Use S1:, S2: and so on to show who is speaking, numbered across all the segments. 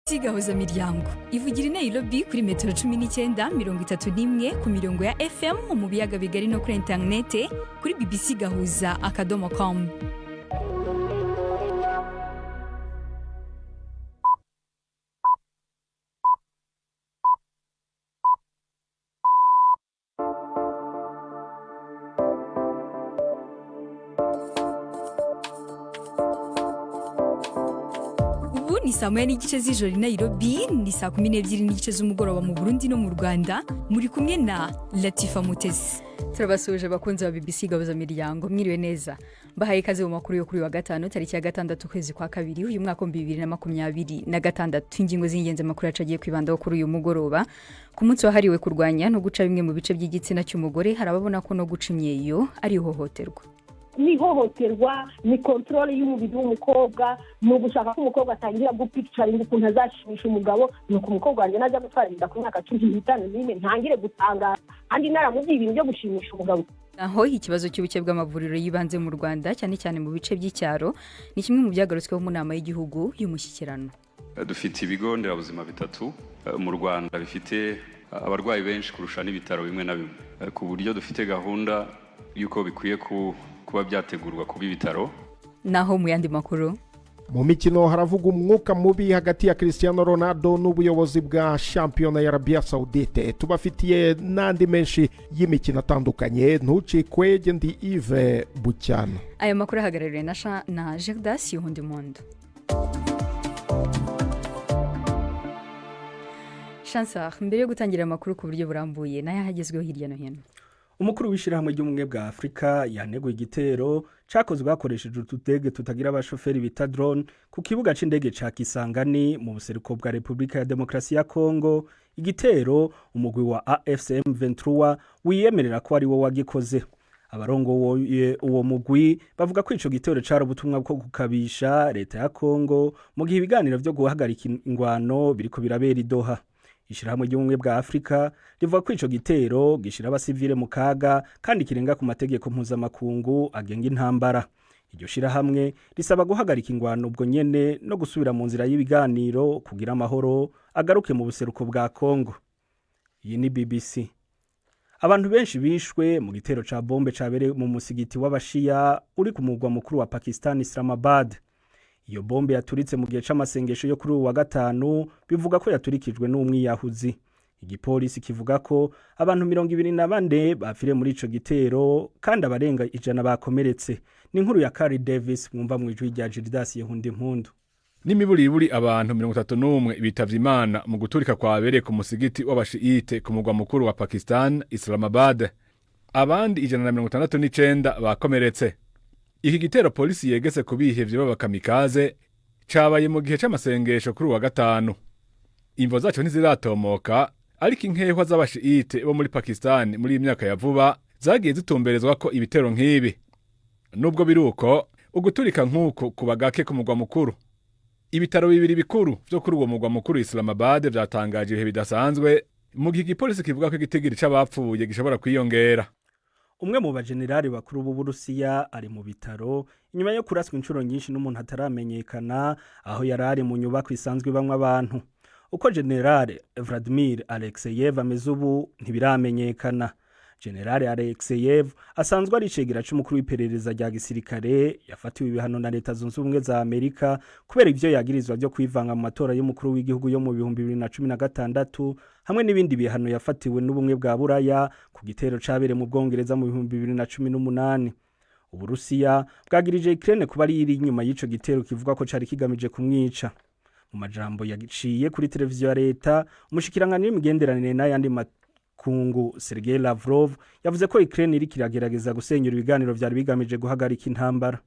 S1: Sigahuza miryango ivugira Nairobi kuri metero 19:31 ku mirongo ya FM mu biyaga bigari no kuri internet kuri bbcgahuza.com. Ni saa moya n'igice z'ijoro i Nairobi, ni saa 12 n'igice z'umugoroba mu Burundi no mu Rwanda. Muri kumwe na Latifa Mutesi. Turabasuje bakunzi ba BBC Gahuza miryango, mwiriwe neza. Bahaye ikaze mu makuru yo kuri wa gatanu tariki ya 6 kwezi kwa kabiri uyu mwaka 2026. Ingingo z'ingenzi makuru yacagiye kwibandaho kuri uyu mugoroba. Ku munsi wahariwe kurwanya no guca bimwe mu bice by'igitsina cy'umugore, harababona ko no guca imyeyo ari ihohoterwa.
S2: Nihohoterwa ni control y'umubiri w'umukobwa, no gushaka ko umukobwa atangira gupicturing ukuntu azashimisha umugabo, nuko umukobwa wanjye naza gutwarinda ku myaka 15 ntangire gutangara andi naramubye ibintu byo gushimisha umugabo.
S1: Aho ikibazo cy'ubuke bw'amavuriro yibanze mu Rwanda cyane cyane mu bice by'icyaro ni kimwe mu byagarutsweho mu nama y'igihugu y'umushyikirano.
S3: Dufite ibigo nderabuzima bitatu mu Rwanda bifite abarwayi benshi kurusha n'ibitaro bimwe na bimwe, ku buryo dufite gahunda yuko bikwiye kuba byategurwa kuba ibitaro.
S1: Naho mu yandi makuru,
S4: mu mikino haravuga umwuka mubi hagati ya Cristiano Ronaldo n'ubuyobozi bwa shampiyona ya Arabia Saudite. Tubafitiye n'andi menshi y'imikino atandukanye, ntucikwe. Ndi Yves Bucyana.
S1: Aya makuru ahagarariwe na Gerdas Yuhundimundo. Chansar, mbere yo gutangira amakuru ku buryo burambuye n'ayahagezweho hirya no hino.
S5: Umukuru w'ishirahamwe ry'umwe bwa Afrika yaneguye igitero cakozwe hakoresheje utudege tutagira abashoferi bita drone ku kibuga c'indege ca Kisangani mu buseruko bwa Republika ya Demokrasi ya Kongo. Igitero umugwi wa AFC M23 wiyemerera ko ari wo wagikoze. Abarongo uwo mugwi bavuga ko ico gitero cari ubutumwa bwo gukabisha leta ya Kongo mu gihe ibiganiro vyo guhagarika ingwano biriko birabera Doha. Ishirahamwe ry'umwe bwa Afrika rivuga ko ico gitero gishira abasivile mu kaga kandi kirenga ku mategeko mpuzamakungu agenga intambara. Iryo shirahamwe risaba guhagarika ingwano ubwo nyene no gusubira mu nzira y'ibiganiro kugira amahoro agaruke mu buseruko bwa Kongo. Iyi ni BBC. Abantu benshi bishwe mu gitero ca bombe cabereye mu musigiti w'abashia uri ku mugwa mukuru wa Pakistan Islamabad. Iyo bombe yaturitse mu gihe c'amasengesho yo kuri uwa gatanu, bivuga ko yaturikijwe n'umwiyahuzi. Igipolisi kivuga ko abantu 24 bafire muri ico gitero kandi abarenga 100 bakomeretse. Ni inkuru ya Carrie Davis mwumva mu ijwi rya Gerdas Yuhundimundo.
S6: N'imiburiburi abantu 31 bitavye Imana mu guturika kwabereye ku musigiti w'abashiite ku mugwa mukuru wa Pakistan Islamabad. Abandi 169 bakomeretse. Iki gitero polisi yegese kubihevye b'abakamikaze cabaye mu gihe c'amasengesho kuri uwa gatanu. Imvo zaco ntiziratomoka, ariko inkehwa z'abashiite bo muri Pakistan muri imyaka ya vuba zagiye zitumberezwa ko ibitero nk'ibi. Nubwo biruko uguturika nk'uko kubagake ku mugwa mukuru. Ibitaro bibiri bikuru byo kuri uwo mugwa mukuru Islamabad byatangaje ibihe bidasanzwe mu gihe igipolisi kivuga ko igitigiri c'abapfuye gishobora kwiyongera.
S5: Umwe mu bajenerali bakuru b'Uburusiya ari mu bitaro inyuma yo kuraswa inshuro nyinshi n'umuntu ataramenyekana aho yarari mu nyubako isanzwe bamwe abantu. Uko General Vladimir Alexeyev ameze ubu ntibiramenyekana. General Alexeyev asanzwe ari icegera c'umukuru w'iperereza rya gisirikare yafatiwe ibihano na leta zunze ubumwe za Amerika kubera ivyo yagirizwa byo kwivanga mu matora y'umukuru w'igihugu yo mu 2016 hamwe n'ibindi bihano yafatiwe n'ubumwe bwa Buraya ku gitero cabere mu Bwongereza mu 2018. Uburusiya bwagirije Ukraine kuba ari iri inyuma y'ico gitero kivuga ko cari kigamije kumwica. Mu majambo yaciye kuri televiziyo ya leta, umushikiranganje w'imigenderanire n'ayandi kungu Sergei Lavrov yavuze ko Ukraine iri kiragerageza gusenyura ibiganiro vyari bigamije guhagarika intambara.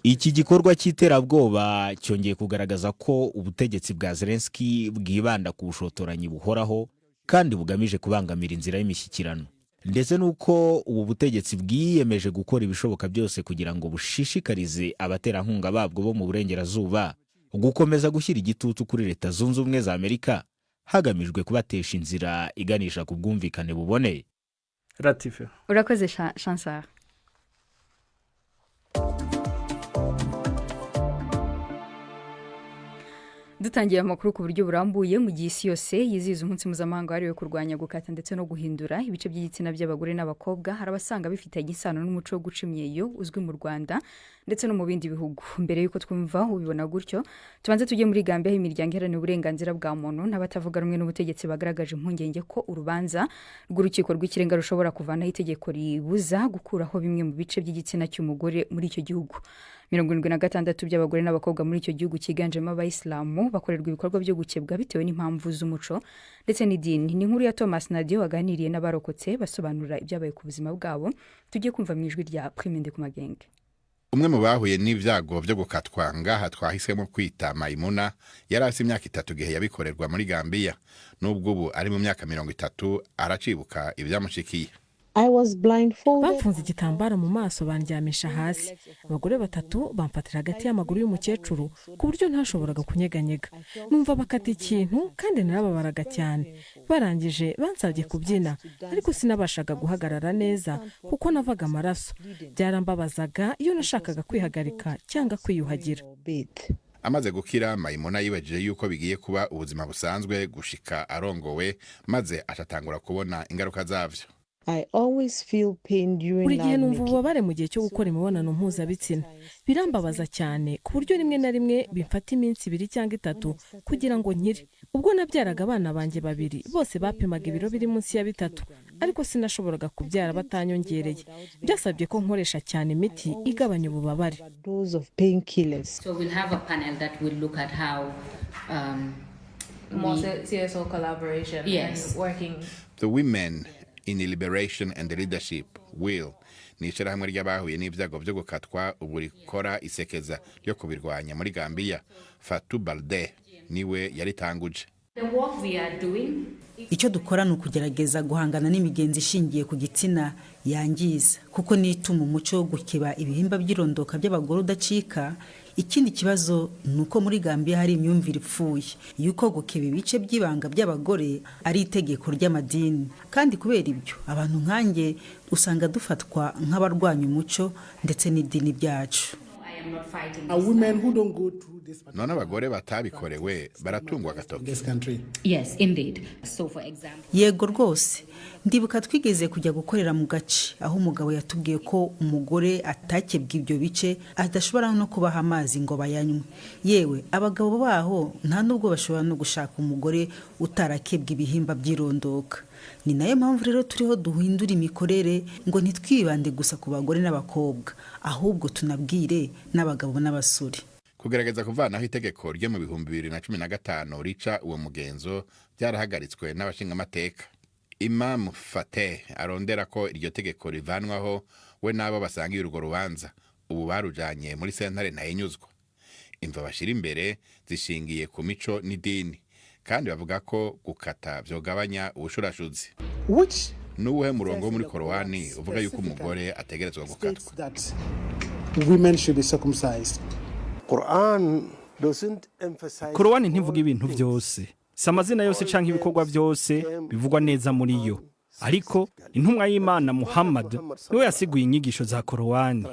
S7: Iki gikorwa cy'iterabwoba cyongeye kugaragaza ko ubutegetsi bwa Zelensky bwibanda ku bushotoranyi buhoraho kandi bugamije kubangamira inzira y'imishyikirano. Ndetse nuko ubu butegetsi bwiyemeje gukora ibishoboka byose kugira ngo bushishikarize abaterankunga babwo bo mu burengerazuba gukomeza gushyira igitutu kuri leta zunze ubumwe za Amerika hagamijwe kubatesha inzira iganisha ku bwumvikane buboneye.
S5: Latifa.
S1: Urakoze Chansar. dutangiye amakuru ku buryo burambuye mu gihe isi yose yizihiza umunsi mpuzamahanga wahariwe kurwanya gukata ndetse no guhindura ibice by'igitsina by'abagore n'abakobwa hari abasanga bifitanye isano n'umuco wo guca imyeyo uzwi mu Rwanda ndetse no mu bindi bihugu. Mbere y'uko twumva ubibona gutyo tubanze tujye muri Gambia aho imiryango iharanira uburenganzira bwa muntu n'abatavuga rumwe n'ubutegetsi bagaragaje impungenge ko urubanza rw'urukiko rw'ikirenga rushobora kuvanaho itegeko ribuza gukuraho bimwe mu bice by'igitsina cy'umugore muri icyo gihugu. 76% by'abagore n'abakobwa muri icyo gihugu cyiganjemo abayisilamu bakorerwa ibikorwa byo gukebwa bitewe n'impamvu z'umuco ndetse n'idini. Ni inkuru ya Thomas Nadio waganiriye n'abarokotse basobanura ibyabaye ku buzima bwabo. Tugiye kumva mu ijwi rya Primende ku magenge.
S8: Umwe mu bahuye n'ibyago byo gukatwa ngaha twahisemo kwita Maimuna yari afite imyaka 3 gihe yabikorerwa muri Gambia, nubwo ubu ari mu myaka 30 aracibuka ibyamushikiye.
S9: Bamfunze igitambaro mu maso bandyamisha hasi. Abagore 3 bamfatira hagati y'amaguru y'umukecuru ku buryo ntashoboraga kunyeganyega. Numva bakata ikintu kandi narababaraga cyane. Barangije bansabye kubyina ariko sinabashaga guhagarara neza kuko navaga amaraso. Byarambabazaga iyo nashakaga kwihagarika cyangwa kwiyuhagira.
S8: Amaze gukira Maimuna yibaje yuko bigiye kuba ubuzima busanzwe gushika arongowe maze ashatangura kubona ingaruka zavyo.
S9: Buri gihe numva ububabare mu gihe cyo gukora imibonano mpuzabitsina. Birambabaza cyane ku buryo rimwe na rimwe bimfata iminsi 2 cyangwa 3 kugira ngo nkire. Ubwo nabyaraga abana banjye 2 bose bapimaga ibiro biri munsi ya 3 ariko sinashoboraga kubyara batanyongereye. Byasabye ko nkoresha cyane imiti igabanya ububabare.
S10: So we'll have a panel that will look at how
S11: more CSO collaboration and working.
S8: The women in the liberation and the leadership will nishira hamwe ry'abahuye n'ibyago byo gukatwa ubu rikora isekeza ryo kubirwanya muri Gambia. Fatou Balde niwe yaritanguje.
S12: Icyo dukora ni ukugerageza guhangana n'imigenzi ishingiye ku gitsina yangiza kuko nituma umuco wo gukeba ibihimba by'irondoka by'abagore udacika. Ikindi kibazo nuko muri Gambia hari imyumvire ipfuye yuko gukeba ibice by'ibanga by'abagore ari itegeko ry'amadini, kandi kubera ibyo abantu nkanjye usanga dufatwa nk'abarwanya umuco ndetse n'idini byacu.
S8: None abagore batabikorewe baratungwa agatoki.
S10: Yes, indeed. So for example,
S12: yego rwose ndibuka twigeze kujya gukorera mu gace aho umugabo yatubwiye ko umugore atakebwa ibyo bice adashobora no kubaha amazi ngo bayanywe. Yewe abagabo baho nta nubwo bashobora no gushaka umugore utarakebwa ibihimba by'irondoka. Ni nayo mpamvu rero turiho duhindura imikorere ngo ntitwibande gusa ku bagore n'abakobwa ahubwo tunabwire n'abagabo n'abasore.
S8: Kugerageza kuvanaho itegeko ryo mu 2015 rica uwo mugenzo byarahagaritswe n'abashinga amateka. Imam Fateh arondera ko iryo tegeko rivanwaho we nabo basangiye urwo rubanza ubu barujanye muri sentare ntayinyuzwa. Imva bashira imbere zishingiye ku mico n'idini kandi bavuga ko gukata byogabanya ubushurashuzi. Nuwe murongo muri Korowani uvuga yuko umugore ategerezwa gukatwa.
S13: Women should be circumcised.
S5: Korowani ntivuga ibintu byose. Samazina yose canke ibikorwa byose bivugwa neza muri yo. Ariko intumwa y'Imana Muhammad niwe yasiguye inyigisho za Korowani.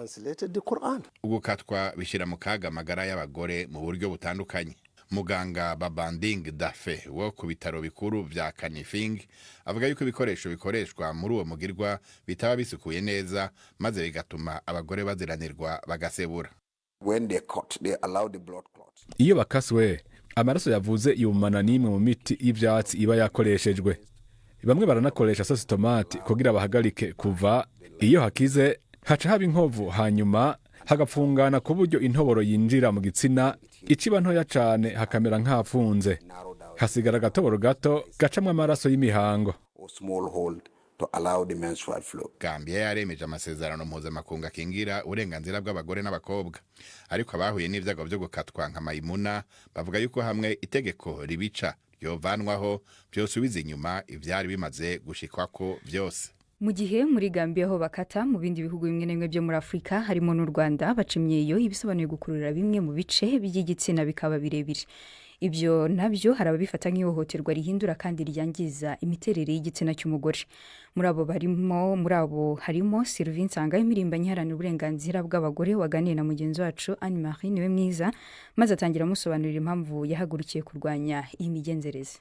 S8: Ugukatwa bishira mu kaga amagara y'abagore mu buryo butandukanye. Muganga Babanding Dafe wo ku bitaro bikuru bya Kanifing avuga yuko ibikoresho bikoreshwa muri uwo mugirwa bitaba bisukuye neza maze bigatuma abagore baziranirwa bagasebura.
S14: When they cut, they allow the blood clots.
S6: Iyo bakaswe amaraso yavuze yumana n'imwe mu miti y'ivyatsi iba yakoreshejwe. Bamwe baranakoresha sosi tomate kugira bahagarike kuva. Iyo hakize haca haba inkovu hanyuma hagapfungana ku buryo intoboro yinjira mu gitsina iciba ntoya cane hakamera nk'afunze. Hasigara agatoboro gato gacamwe amaraso y'imihango.
S14: To allow the menstrual flow.
S8: Gambia yaremeje amasezerano mpuzamakungu akingira uburenganzira bw'abagore n'abakobwa, ariko abahuye n'ivyago byo gukatwa nka Maimuna bavuga yuko hamwe itegeko ribica ryovanwaho byosubiza inyuma ivyari bimaze gushikwako byose.
S1: Mu gihe muri Gambia ho bakata mu bindi bihugu bimwe n'imwe byo muri Afrika harimo n'u Rwanda baca imyeyo ibisobanuye gukurura bimwe mu bice by'igitsina bikaba birebire. ibyo nabyo hari ababifata nk'ihohoterwa rihindura kandi ryangiza imiterere y'igitsina cy'umugore. Muri abo harimo Sylvie Nsanga imirimbanyi iharanira uburenganzira bw'abagore waganiye na mugenzi wacu Anne-Marie niwe mwiza maze atangira amusobanurira impamvu yahagurukiye kurwanya iyi migenzereze.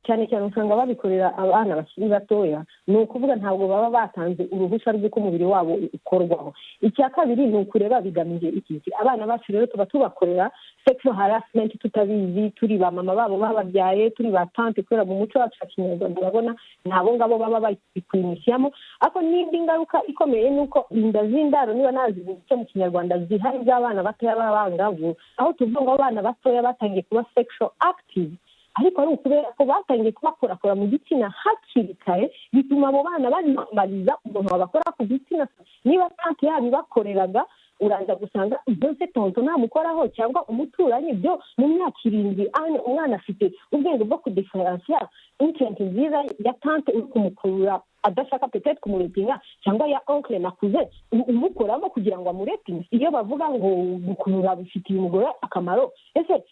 S2: cyane cyane usanga babikorera abana bakiri batoya, ni ukuvuga ntabwo baba batanze uruhushya rw'uko umubiri wabo ukorwaho. Icya kabiri ni ukureba bigamije iki. Abana bacu rero tuba tubakorera sexual harassment tutabizi, turi ba mama babo bababyaye, turi ba tante, kubera mu muco wacu wa Kinyarwanda urabona nabo ngabo baba babikwinishyamo. Ariko n'indi ngaruka ikomeye ni uko inda z'indaro niba nazivuze mu Kinyarwanda zihari z'abana batoya b'abangavu, aho tuvuga ngo abana batoya batangiye kuba sexual active, ariko ari ukubera ko batangiye kubakorakora mu gitsina hakiri kare, bituma abo bana banambariza umuntu wabakora ku gitsina. Niba tante yabibakoreraga uraza gusanga byose tonto namukoraho cyangwa umuturanyi, byo mu myaka 7 umwana afite ubwenge bwo kudiferansiya intent nziza ya tante uri kumukurura adashaka peut-être kumurepinga cyangwa ya oncle nakuze umukoramo kugira ngo amurepinge. Iyo bavuga ngo gukurura bifitiye umugore akamaro, ese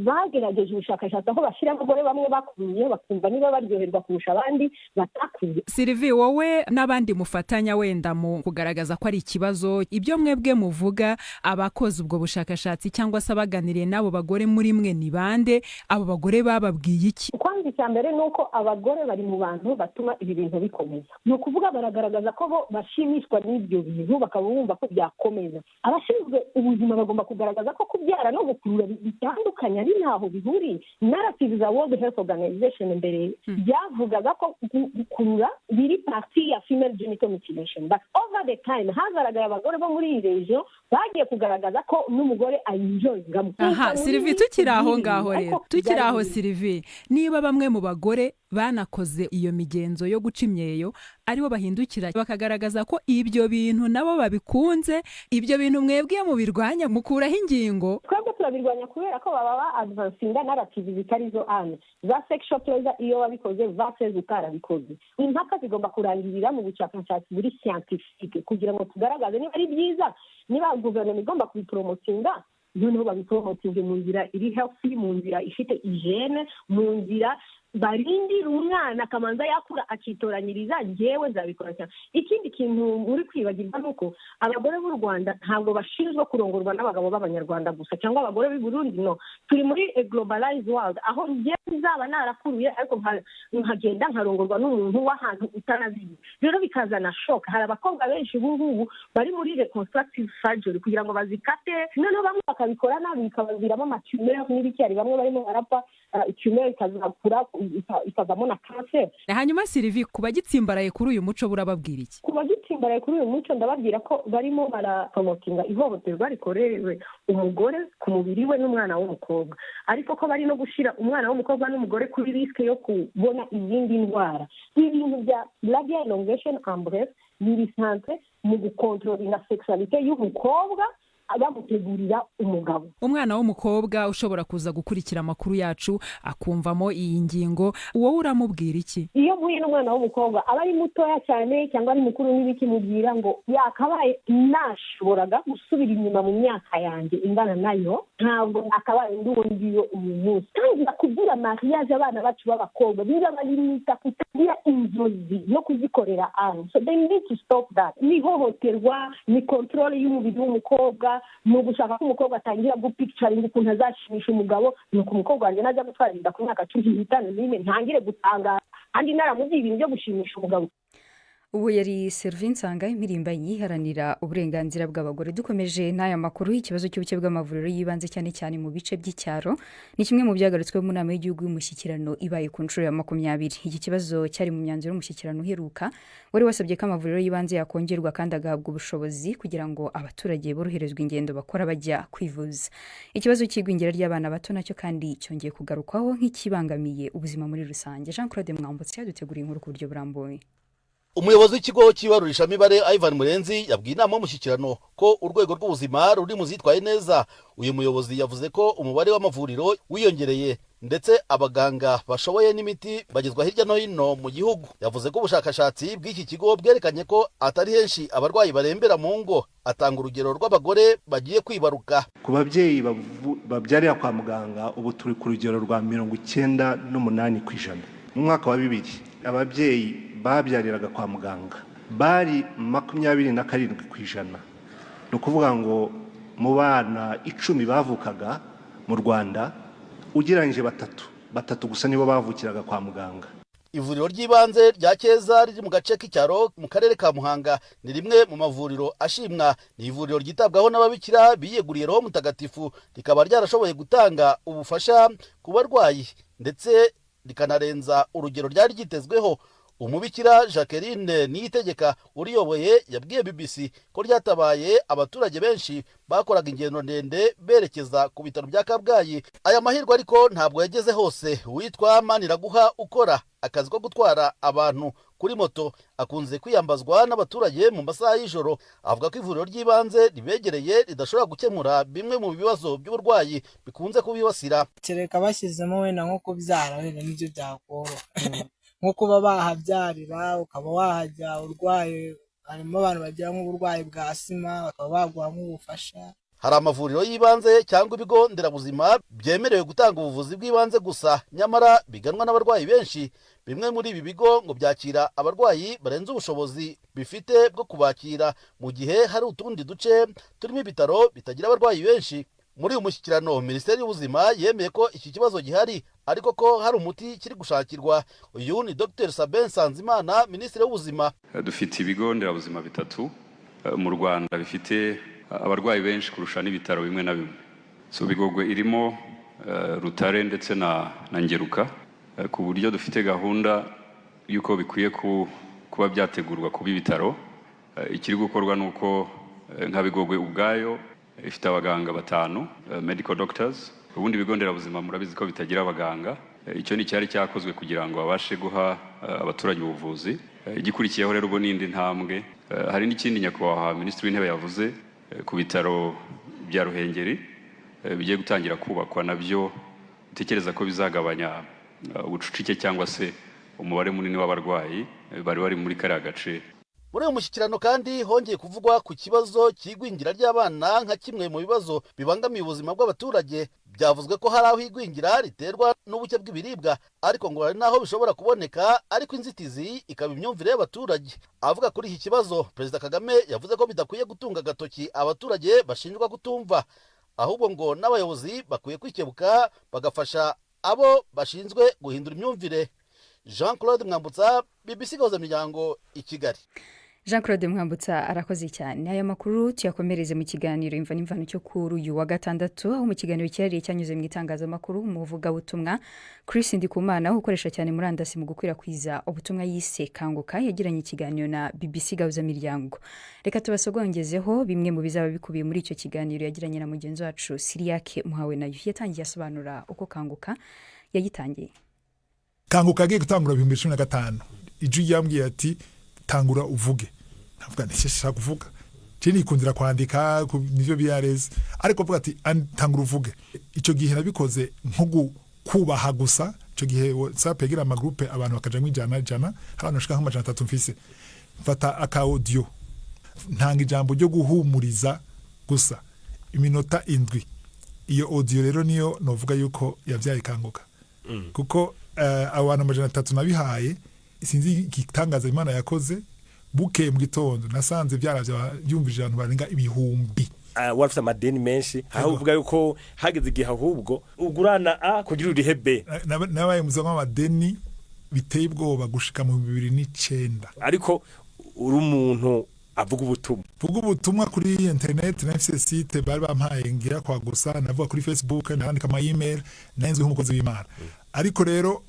S2: bagerageje ubushakashatsi aho bashyira abagore bamwe bakuruye bakumva niba baryoherwa kurusha abandi batakuye.
S15: Sylvie, wowe n'abandi mufatanya wenda mu kugaragaza ko ari ikibazo, ibyo mwebwe muvuga abakoze ubwo bushakashatsi cyangwa se abaganiriye n'abo bagore muri mwe ni bande? Abo bagore bababwiye iki?
S2: Kwanza icya mbere ni uko abagore bari mu bantu batuma ibi bintu bikomeza. Ni ukuvuga baragaragaza ko bo bashimishwa n'ibyo bintu bakaba bumva ko byakomeza. Abashinzwe ubuzima bagomba kugaragaza ko kubyara no gukurura bitandukanye ari ntaho bihuriye. Narrative za World Health Organization mbere byavugaga ko gukurura biri parti ya female genital mutilation, but over the time hagaragaye abagore bo muri iyi region bagiye kugaragaza ko n'umugore ayinjoyinga.
S15: Aha, Sylvie, tukiri aho ngaho rero, tukiri aho Sylvie, niba bamwe mu bagore banakoze iyo migenzo yo guca imyeyo aribo bahindukira bakagaragaza ko ibyo bintu nabo babikunze, ibyo bintu mwebwe mu birwanya mukuraho ingingo?
S2: Twebwe turabirwanya kubera ko baba advancinga narrative zitarizo ane za sexual pleasure iyo babikoze versus utarabikoze. Impaka zigomba kurangirira mu bushakashatsi buri scientifique kugira ngo tugaragaze niba ari byiza, niba guverinoma igomba kubipromotinga noneho babipromotinge mu nzira iri healthy, mu nzira ifite hygiene, mu nzira barindira umwana akamanza yakura akitoranyiriza njyewe nzabikora cyane. Ikindi kintu muri kwibagirwa nuko abagore b'u Rwanda ntabwo bashinzwe kurongorwa n'abagabo b'abanyarwanda gusa cyangwa abagore b'i Burundi, no, turi muri a globalized world aho njyewe nzaba narakuruye ariko nkagenda nkarongorwa n'umuntu w'ahantu utanaziye, rero bikazana shock. Hari abakobwa benshi ubu ngubu bari muri reconstructive surgery kugira ngo bazikate, noneho bamwe bakabikora nabi bikabaviramo amatumeur n'ibiki, bamwe barimo barapfa tumeur ikazakura ikavamo na cancer.
S15: Hanyuma Sylvie, kuba gitsimbaraye kuri uyu muco burababwira iki?
S2: Kuba gitsimbaraye kuri uyu muco ndababwira ko barimo barapromotinga ihohoterwa rikorewe umugore ku mubiri we n'umwana w'umukobwa, ariko ko bari no gushira umwana w'umukobwa n'umugore kuri riske yo kubona izindi ndwara. Ibintu bya labial elongation and breast birisanzwe mu gukontrolinga sexualité y'umukobwa abamutegurira umugabo.
S15: Umwana w'umukobwa ushobora kuza gukurikira amakuru yacu akumvamo iyi ngingo, wowe uramubwira iki?
S2: Iyo mpuye n'umwana w'umukobwa aba ari mutoya cyane cyangwa ari mukuru n'ibiki, mubwira ngo yakabaye nashoboraga gusubira inyuma mu myaka yanjye ingana nayo, ntabwo akabaye nduwo uyu munsi. Kandi bakubwira mariage abana bacu b'abakobwa niba balimita kutagira inzozi no kuzikorera aho, so they need to stop that. Nihohoterwa ni control y'umubiri w'umukobwa, ni ugushaka ko umukobwa atangira gupicturinga ukuntu azashimisha umugabo, nuko umukobwa wanjye najya gutwara inda ku myaka 15 ntangire gutangara kandi naramubwiye ibintu byo gushimisha umugabo.
S1: Ubu yari Sylvie Nsanga imirimbanyi iharanira uburenganzira bw'abagore. Dukomeje n'aya makuru, ikibazo cy'ubuke bw'amavuriro yibanze cyane cyane mu bice by'icyaro ni kimwe mu byagarutswe mu nama y'igihugu y'umushyikirano ibaye ku nshuro ya 20. Iki kibazo cyari mu myanzuro y'umushyikirano uheruka wari wasabye ko amavuriro yibanze yakongerwa kandi agahabwa ubushobozi kugira ngo abaturage boroherezwe ingendo bakora bajya kwivuza. Ikibazo cy'igwingira ry'abana bato nacyo kandi cyongeye kugarukwaho nk'ikibangamiye ubuzima muri rusange. Jean Claude Mwambutse yaduteguriye inkuru ku buryo burambuye.
S16: Umuyobozi w'ikigo cy'ibarurishamibare Ivan Murenzi yabwiye inama y'umushyikirano ko urwego rw'ubuzima ruri mu zitwaye neza. Uyu muyobozi yavuze ko umubare w'amavuriro wiyongereye ndetse abaganga bashoboye n'imiti bagezwa hirya no hino mu gihugu. Yavuze ko ubushakashatsi bw'iki kigo bwerekanye ko atari henshi abarwayi barembera mu ngo. Atanga urugero rw'abagore bagiye kwibaruka.
S17: Ku babyeyi babyarira kwa muganga ubu turi ku rugero rwa 98%. Mu mwaka wa 2000 ababyeyi babyariraga kwa muganga bari 27%. Ni ukuvuga ngo mu bana 10 bavukaga mu Rwanda ugereranyije batatu gusa nibo bavukiraga kwa muganga.
S16: Ivuriro ry'ibanze rya Keza riri mu gace k'icyaro mu karere ka Muhanga ni rimwe mu mavuriro ashimwa. Ni ivuriro ryitabwaho n'ababikira biyeguriye Roho Mutagatifu, rikaba ryarashoboye gutanga ubufasha ku barwayi ndetse rikanarenza urugero ryari ryitezweho. Umubikira Jacqueline Niyitegeka uriyoboye yabwiye BBC ko ryatabaye abaturage benshi bakoraga ingendo ndende berekeza ku bitaro bya Kabgayi. Aya mahirwe ariko ntabwo yageze hose. Witwa Maniraguha ukora akazi ko gutwara abantu kuri moto akunze kwiyambazwa n'abaturage mu masaha y'ijoro. Avuga ko ivuriro ry'ibanze ribegereye ridashobora gukemura bimwe mu bibazo by'uburwayi bikunze kubibasira.
S18: Kereka bashyizemo wenda nko kubyara wenda n'ibyo byakoroha nko kuba bahabyarira ukaba wahajya urwaye. Harimo abantu bagira nk'uburwayi bwa sima bakaba baguha nk'ubufasha.
S16: Hari amavuriro y'ibanze cyangwa ibigo nderabuzima byemerewe gutanga ubuvuzi bw'ibanze gusa, nyamara biganwa n'abarwayi benshi. Bimwe muri ibi bigo ngo byakira abarwayi barenze ubushobozi bifite bwo kubakira, mu gihe hari utundi duce turimo ibitaro bitagira abarwayi benshi. Muri uyu mushyikirano Minisiteri y'Ubuzima yemeye ko iki kibazo gihari ariko ko hari umuti kiri gushakirwa. Uyu ni Dr Sabin Sanzimana, Minisitiri w'Ubuzima.
S3: Dufite ibigo nderabuzima 3 mu Rwanda bifite abarwayi benshi kurusha n'ibitaro bimwe na bimwe. So Bigogwe irimo Rutare ndetse na Ngeruka, ku buryo dufite gahunda yuko bikwiye kuba byategurwa kuba ibitaro. Ikiri gukorwa nuko nka Bigogwe ubwayo ifite abaganga 5 medical doctors. Ubundi bigo nderabuzima murabizi ko bitagira abaganga. Icyo ni cyari cyakozwe kugira ngo babashe guha abaturage ubuvuzi. Igikurikiyeho rero ubwo n'indi ntambwe. Hari n'ikindi nyakubahwa Minisitiri w'Intebe yavuze ku bitaro bya Ruhengeri bigiye gutangira kubakwa, nabyo utekereza ko bizagabanya ubucucike cyangwa se umubare munini w'abarwayi bari muri kariya gace.
S16: Muri uyu mushyikirano kandi hongeye kuvugwa ku kibazo cy'igwingira ry'abana nka kimwe mu bibazo bibangamiye ubuzima bw'abaturage. Byavuzwe ko hari aho igwingira riterwa n'ubuke bw'ibiribwa, ariko ngo hari n'aho bishobora kuboneka ariko inzitizi ikaba imyumvire y'abaturage. Avuga kuri iki kibazo, Perezida Kagame yavuze ko bidakwiye gutunga agatoki abaturage bashinjwa kutumva, ahubwo ngo n'abayobozi bakwiye kwikebuka bagafasha abo bashinzwe guhindura imyumvire. Jean Claude Mwambutsa, BBC Gahuza Miryango, i Kigali.
S1: Jean Claude Mwambutsa arakoze cyane. Aya makuru tuyakomereze mu kiganiro imva n'imvano cyo kuri uyu wa gatandatu, aho mu kiganiro cyari cyanyuze mu itangazamakuru mu vuga butumwa Chris Ndikumana ukoresha cyane murandasi mu gukwirakwiza ubutumwa yise Kanguka yagiranye ikiganiro na BBC Gahuza Miryango. Reka tubasogongezeho bimwe mu bizaba bikubiye muri icyo kiganiro yagiranye na mugenzi wacu Siriake Muhawe nayo. Yatangiye asobanura uko Kanguka yagitangiye.
S19: Kanguka agiye gutangura 2015 iju yambwiye ati tangura uvuge. Navuga nti shaka kuvuga. Cini ikundira kwandika nivyo byareze. Ariko avuga ati tangura uvuge. Ico gihe nabikoze nko kubaha gusa. Ico gihe WhatsApp yagira ama groupe abantu bakaja mwijana abantu bashika nka 300 mfise. Mfata aka audio. Ntanga ijambo ryo guhumuriza gusa iminota 7. Iyo audio rero niyo novuga yuko yavyaye Kanguka. Kuko abantu 300 nabihaye sinzi igitangaza Imana yakoze. Buke mu gitondo nasanze byaravye yumvije abantu barenga ibihumbi.
S20: Wafite amadeni menshi aho uvuga yuko hageze igihe ahubwo ugurana kugira uri B.
S19: Nabaye muzanwa amadeni biteye ubwoba gushika mu 2009.
S20: Ariko uri umuntu avuga
S19: ubutumwa kuri internet na site bari bampaye ngira kwa gusa navuga kuri Facebook nandika ama email nanzwe nk'umukozi w'Imana. Ariko rero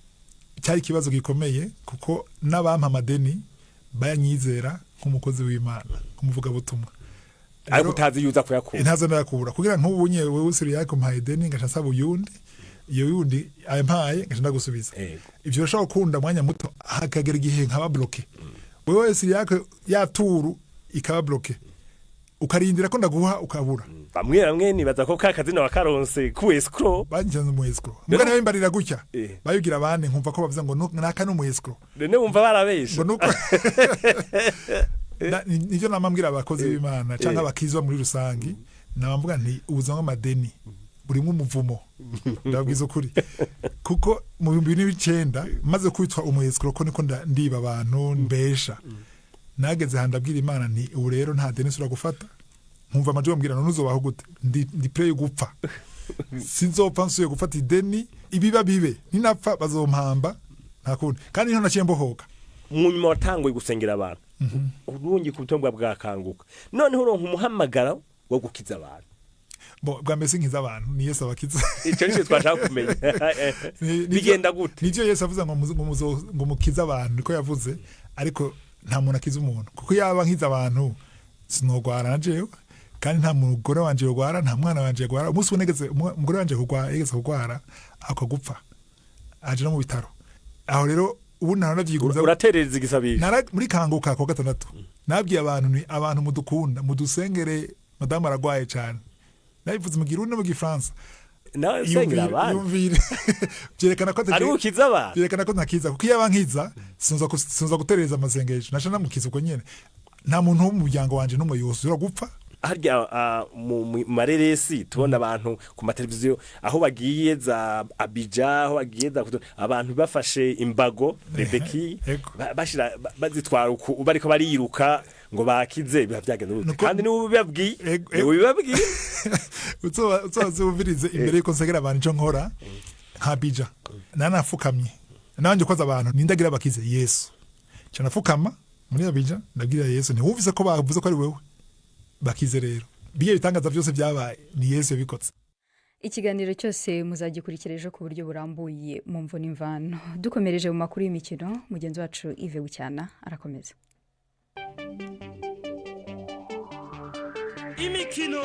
S19: cyari kibazo gikomeye kuko n'abampa amadeni bayanyizera nk'umukozi w'Imana kumuvuga butumwa.
S20: Ariko utazi yuza kuyakura.
S19: Ntazo ndakura kugira nk'ubunye wewe usiri yako mpaye deni ngashasaba uyundi iyo yundi ampaye ngashanda gusubiza. Ivyo rashaka kunda mwanya muto hakagera igihe nkaba bloke. Wewe usiri yako ya turu ikaba bloke. ukarindira ko ndaguha ukabura
S20: bamwe nibaza ko kakazina wakaronse ku escrow
S19: banjyana mu escrow mbwa nawe mbarira gutya bayugira abandi nkumva ko bavuze ngo naka no mu escrow
S20: none wumva barabesha
S19: ngo nuko nivyo namambwira abakozi b'Imana cyangwa abakizwa muri rusangi nabamvuga nti ubuzima bw'amadeni burimo umuvumo ndabwiza ukuri kuko mu 2009 maze kwitwa umwescro ko niko ndiba abantu mbesha nageze handabwira Imana nti ubu rero nta deni sura gufata nkumva amaje bambwira none uzobaho gute ndi pray gupfa sinzopfa nsuye gufata ideni ibiba bibe ninapfa bazompamba ntakundi kandi nto naciye mbohoka
S20: mu nyuma watanguye gusengera abantu urungi ku butombwa bwakanguka noneho uronka umuhamagara wo gukiza abantu
S19: bwa mbese nkiza abantu ni Yesu abakiza
S20: icyo nicyo twashaka kumenya bigenda gute
S19: nivyo Yesu avuze ngo mukiza abantu niko yavuze ariko nta muntu akiza umuntu kuko yaba nkiza abantu sinogwara najewe kandi nta mugore wanje yogwara nta mwana wanje yogwara umunsi unegeze umugore wanje kugwara akagupfa aje no mu bitaro aho rero ubu naravyiguza
S20: uraterereza igisabisho
S19: muri kanguka ko gatandatu nabwiye abantu ni abantu mudukunda mudusengere madame aragwaye cyane nabivuze mu Kirundi no mu Gifaransa
S20: nawe sengera abantu
S19: byerekana ko
S20: ari ukiza abantu
S19: byerekana ko ntakiza kuko iyo abankiza sinza gutereza amasengesho nashana mukiza uko nyene nta muntu wo mu muryango wanje numwe yosura gupfa
S20: harya mu mareresi tubona abantu ku mateleviziyo aho bagiye za Abidjan aho bagiye za abantu bafashe imbago rebeki bashira bazitwara uko bariko bariruka ngo bakize biba byagenda kandi ni ubibabwiye
S19: uzobirize imbere yuko nsegera abantu cyo nkora nka bija nanafukamye nanje kwaza abantu nindagira bakize Yesu canafukama muri Abidjan ndabwira Yesu ni wumvise ko bavuze ko ari wewe bakize rero biye bitangaza byose byabaye ni Yesu yabikotse.
S1: Ikiganiro cyose muzagikurikira ejo ku buryo burambuye mu mvo n'imvano dukomereje mu makuru y'imikino mugenzi wacu Ive Bucyana arakomeza.
S20: Imikino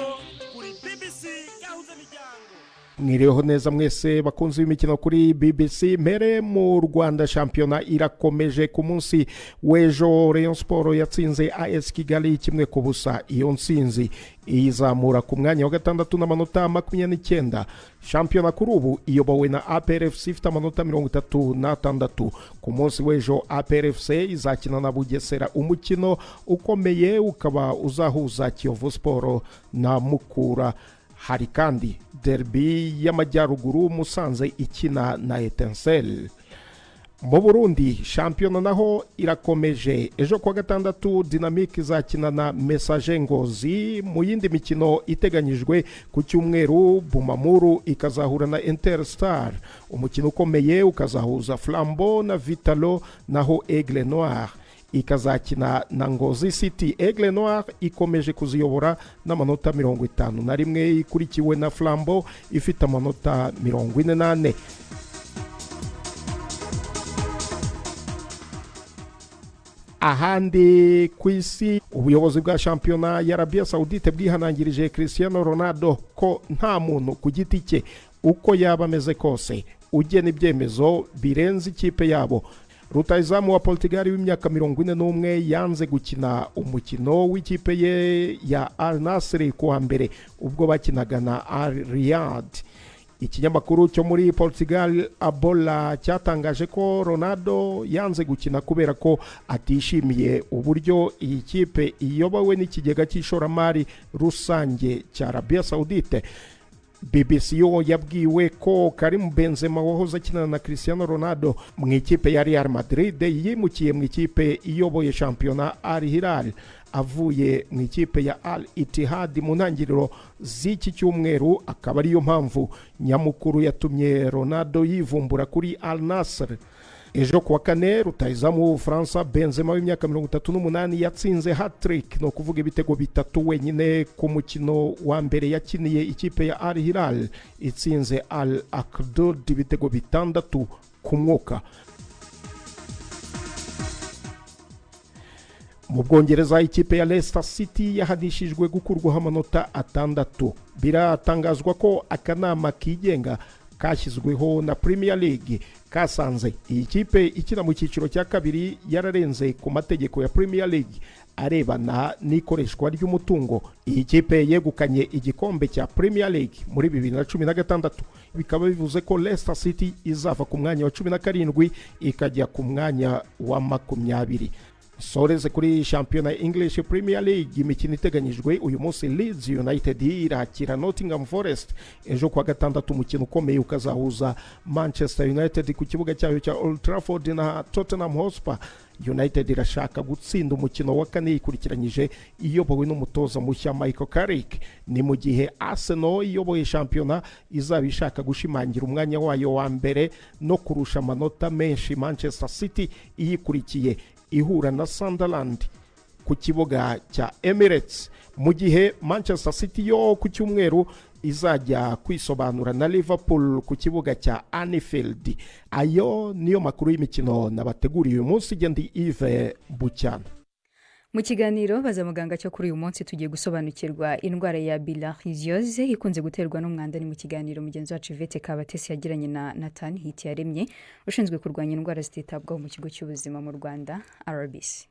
S20: kuri BBC yahuza miryango.
S4: Mwiriho neza mwese bakunzi b'imikino kuri BBC mere mu Rwanda shampiyona irakomeje ku munsi w'ejo Rayon Sport yatsinze AS Kigali 1-0 iyo ntsinzi izamura ku mwanya wa gatandatu n'amanota 29 shampiyona kuri ubu iyobowe na APR FC ifite amanota 36 ku munsi w'ejo APR FC izakina na Bugesera umukino ukomeye ukaba uzahuza Kiyovu Sport na Mukura. Hari kandi derby y'amajyaruguru Musanze ikina na Etincelle. Mu Burundi shampiyona naho irakomeje ejo kwa gatandatu Dynamic izakina na Message Ngozi mu yindi mikino iteganyijwe ku cyumweru Bumamuru ikazahura na Interstar umukino ukomeye ukazahuza Flambeau na Vitalo naho Aigle Noir ikazakina na Ngozi City. Aigle Noir ikomeje kuziyobora n'amanota 51 ikurikiwe na Flambeau ifite amanota 48. Ahandi ku isi ubuyobozi bwa shampiyona ya Arabia Saudite bwihanangirije Cristiano Ronaldo ko nta muntu ku giti cye uko yaba ameze kose ugena ibyemezo birenze ikipe yabo. Rutahizamu wa Portugal w'imyaka 41 yanze gukina umukino w'ikipe ye ya Al Nassr kuwa mbere ubwo bakinaga na Al Riyad. Ikinyamakuru cyo muri Portugal Abola cyatangaje ko Ronaldo yanze gukina kubera ko atishimiye uburyo iyi kipe iyobowe n'ikigega cy'ishoramari rusange cya Arabia Saudite. BBC yo yabwiwe ko Karim Benzema wahoze akinana na Cristiano Ronaldo mu ikipe ya Real Madrid yimukiye mu ikipe iyoboye shampiyona Al Hilal avuye mu ikipe ya Al Ittihad mu ntangiriro z'iki cyumweru akaba ariyo mpamvu nyamukuru yatumye Ronaldo yivumbura kuri Al Nassr. Ejo kuwa kane rutahizamu w'Ubufaransa Benzema w'imyaka 38 yatsinze hat-trick no kuvuga ibitego bitatu wenyine ku mukino wa mbere yakiniye ikipe ya Al Hilal itsinze Al Akdud ibitego 6 ku mwuka. Mu Bwongereza ikipe ya Leicester City yahanishijwe gukurwaho amanota 6. Biratangazwa ko akanama kigenga kashyizweho na Premier League kasanze iyi kipe ikina mu cyiciro cya kabiri yararenze ku mategeko ya Premier League arebana n'ikoreshwa ry'umutungo. Iyi kipe yegukanye igikombe cya Premier League muri 2016, bikaba bivuze ko Leicester City izava ku mwanya wa 17 ikajya ku mwanya wa 20. Soreze kuri shampiyona English Premier League, imikino iteganyijwe uyu munsi Leeds United irakira Nottingham Forest, ejo kwa gatandatu umukino ukomeye ukazahuza Manchester United ku kibuga cyayo cya Old Trafford na Tottenham Hotspur. United irashaka gutsinda umukino wa kane yikurikiranyije iyobowe n'umutoza mushya Michael Carrick, ni mu gihe Arsenal iyoboye shampiyona izaba ishaka gushimangira umwanya wayo wa mbere no kurusha amanota menshi Manchester City iyikurikiye ihura na Sunderland ku kibuga cya Emirates, mu gihe Manchester City yo ku cyumweru izajya kwisobanura na Liverpool ku kibuga cya Anfield. Ayo niyo makuru y'imikino nabateguriye uyu munsi. Gendi Yves Bucyana.
S1: Mu kiganiro baza muganga cyo kuri uyu munsi tugiye gusobanukirwa indwara ya bilharzioze ikunze guterwa n'umwanda. Ni mu kiganiro mugenzi wacu Vete Kabatesi yagiranye na Nathan Hitiyaremye ushinzwe kurwanya indwara zititabwaho mu kigo cy'ubuzima mu Rwanda RBC.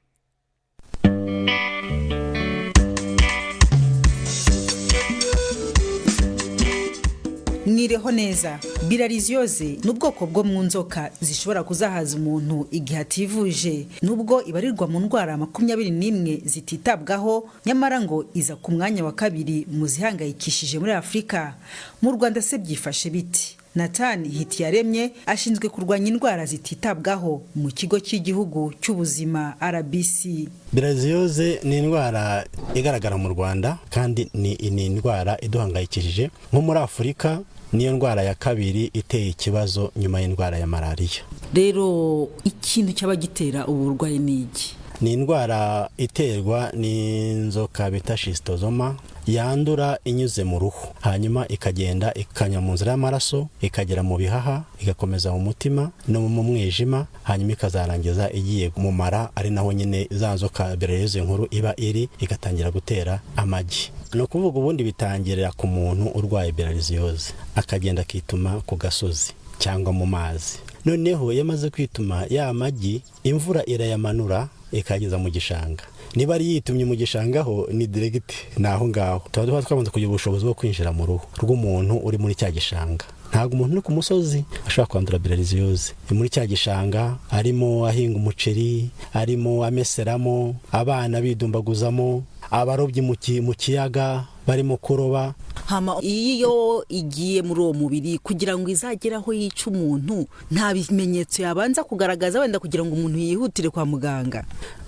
S12: Mwireho neza. Bilharzioze n'ubwoko bwo mu nzoka zishobora kuzahaza umuntu igihe ativuje, nubwo ibarirwa mu ndwara 21 zititabwaho, nyamara ngo iza ku mwanya wa 2 mu zihangayikishije muri Afurika. Mu Rwanda se byifashe biti? Nathan Hitiyaremye ashinzwe kurwanya indwara zititabwaho mu kigo cy'igihugu cy'ubuzima RBC.
S21: Bilharzioze ni indwara igaragara mu Rwanda kandi ni indwara iduhangayikishije. Nko muri Afurika niyo ndwara ya 2 iteye ikibazo nyuma y'indwara ya malaria.
S12: Rero ikintu cy'abagitera ubu burwayi ni iki?
S21: Ni indwara iterwa n'inzoka bita schistosoma, yandura inyuze mu ruhu, hanyuma ikagenda ikanya mu nzira y'amaraso, ikagera mu bihaha, igakomeza mu mutima no mu mwijima, hanyuma ikazarangiza igiye mu mara, ari naho nyine za nzoka Bilharzioze nkuru iba iri, igatangira gutera amagi. No kuvuga ubundi bitangirira ku muntu urwaye Bilharzioze, akagenda akituma ku gasozi cyangwa mu mazi. Noneho yamaze kwituma ya magi, imvura irayamanura ikageza mu gishanga. Niba ari yitumye mu gishangaho ni direct naho ngaho tuba twamaze kugira ubushobozi bwo kwinjira mu ruhu rw'umuntu uri muri cya gishanga. Ntabwo umuntu uri ku musozi ashobora kwandura Bilharzioze. Muri cya gishanga arimo ahinga umuceri, arimo ameseramo, abana bidumbaguzamo, abarobyi mu kiyaga barimo kuroba.
S12: Hama iyo igiye muri uwo mubiri kugira ngo izageraho yica umuntu, nta bimenyetso yabanza kugaragaza wenda kugira ngo umuntu yihutire kwa muganga?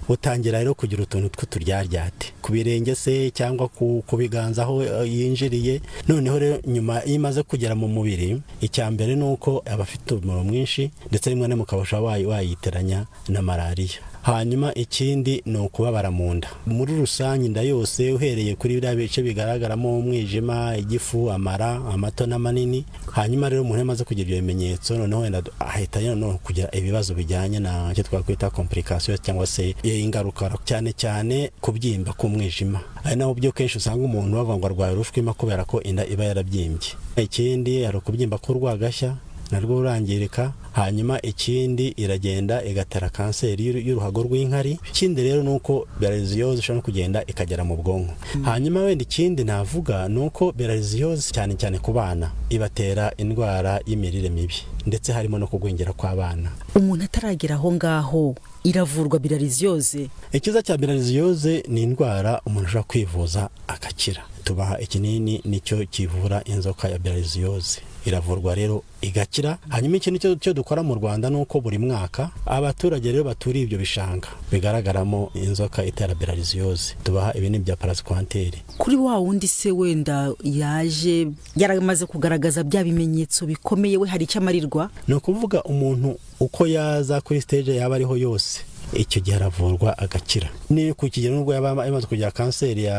S21: Utangira rero kugira utuntu tw'uturyaryate ku birenge se cyangwa ku biganza aho yinjiriye. Noneho rero nyuma imaze kugera mu mubiri, icyambere nuko abafite umuriro mwinshi ndetse rimwe na mukabasha wayiteranya na malaria. Hanyuma ikindi ni ukubabara mu nda. Muri rusange inda yose uhereye kuri biriya bice bigaragaramo umwijima, igifu, amara, amato n'amanini. Hanyuma rero umuntu yamaze kugira ibyo bimenyetso, noneho wenda ahita no kugira ibibazo bijyanye na cyo twakwita complication cyangwa se ingaruka, cyane cyane kubyimba k'umwijima. Ari naho byo kenshi usanga umuntu bavuga ngo arwaye urushwima kubera ko inda iba yarabyimbye. Ikindi hari kubyimba k'urwagashya narwo urangirika. Hanyuma ikindi iragenda igatera kanseri y'uruhago rw'inkari. Ikindi rero nuko Bilharzioze ishobora no kugenda ikagera mu bwonko. Hanyuma wenda ikindi navuga nuko Bilharzioze cyane cyane ku bana ibatera indwara y'imirire mibi ndetse harimo no kugwengera kw'abana.
S12: Umuntu ataragera aho ngaho iravurwa Bilharzioze?
S21: Ikiza cya Bilharzioze ni indwara umuntu ashobora kwivuza akakira. Tubaha ikinini nicyo kivura inzoka ya Bilharzioze, iravurwa rero igakira. Hanyuma ikintu cyo dukora mu Rwanda nuko buri mwaka abaturage rero baturiye ibyo bishanga bigaragaramo inzoka itera Bilharzioze tubaha ibinini bya paraquantel.
S12: Kuri wa wundi se wenda yaje yaramaze kugaragaza bya bimenyetso bikomeye, we hari icyo amarirwa?
S21: No kuvuga umuntu uko yaza kuri stage yaba ariho yose, icyo gihe aravurwa agakira. Ni ku kigero nubwo yaba imaze kugira kanseri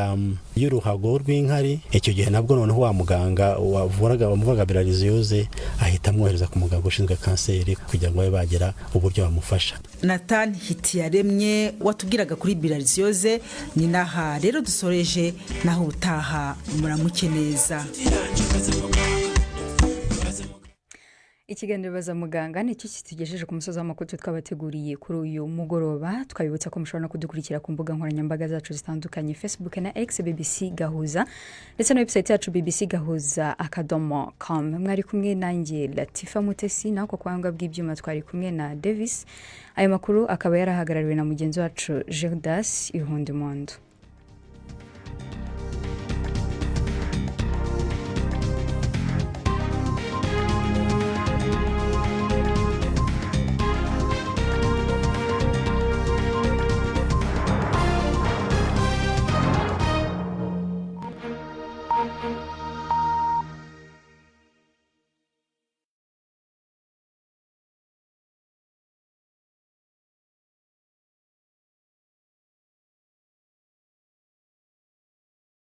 S21: y'uruhago rw'inkari, icyo gihe nabwo noneho wa muganga wamuvaga Bilharzioze ahita amwohereza ku muganga ushinzwe kanseri kugira ngo babe bagera uburyo bamufasha.
S12: Nathan Hitiyaremye watubwiraga kuri Bilharzioze. Ni naha rero dusoreje, naho utaha muramuke neza.
S1: ikiganiro baza muganga nicyo kitugejeje ku musozi w'amakuru twabateguriye kuri uyu mugoroba. Twabibutsa ko mushobora no kudukurikira ku mbuga nkoranyambaga zacu zitandukanye, Facebook na X BBC Gahuza, ndetse na website yacu bbcgahuza.com. Mwari kumwe nanjye Latifa Mutesi, naho kwa kwanga bw'ibyuma twari kumwe na Davis. Ayo makuru akaba yarahagarariwe na mugenzi wacu Gerdas Ihundumondo.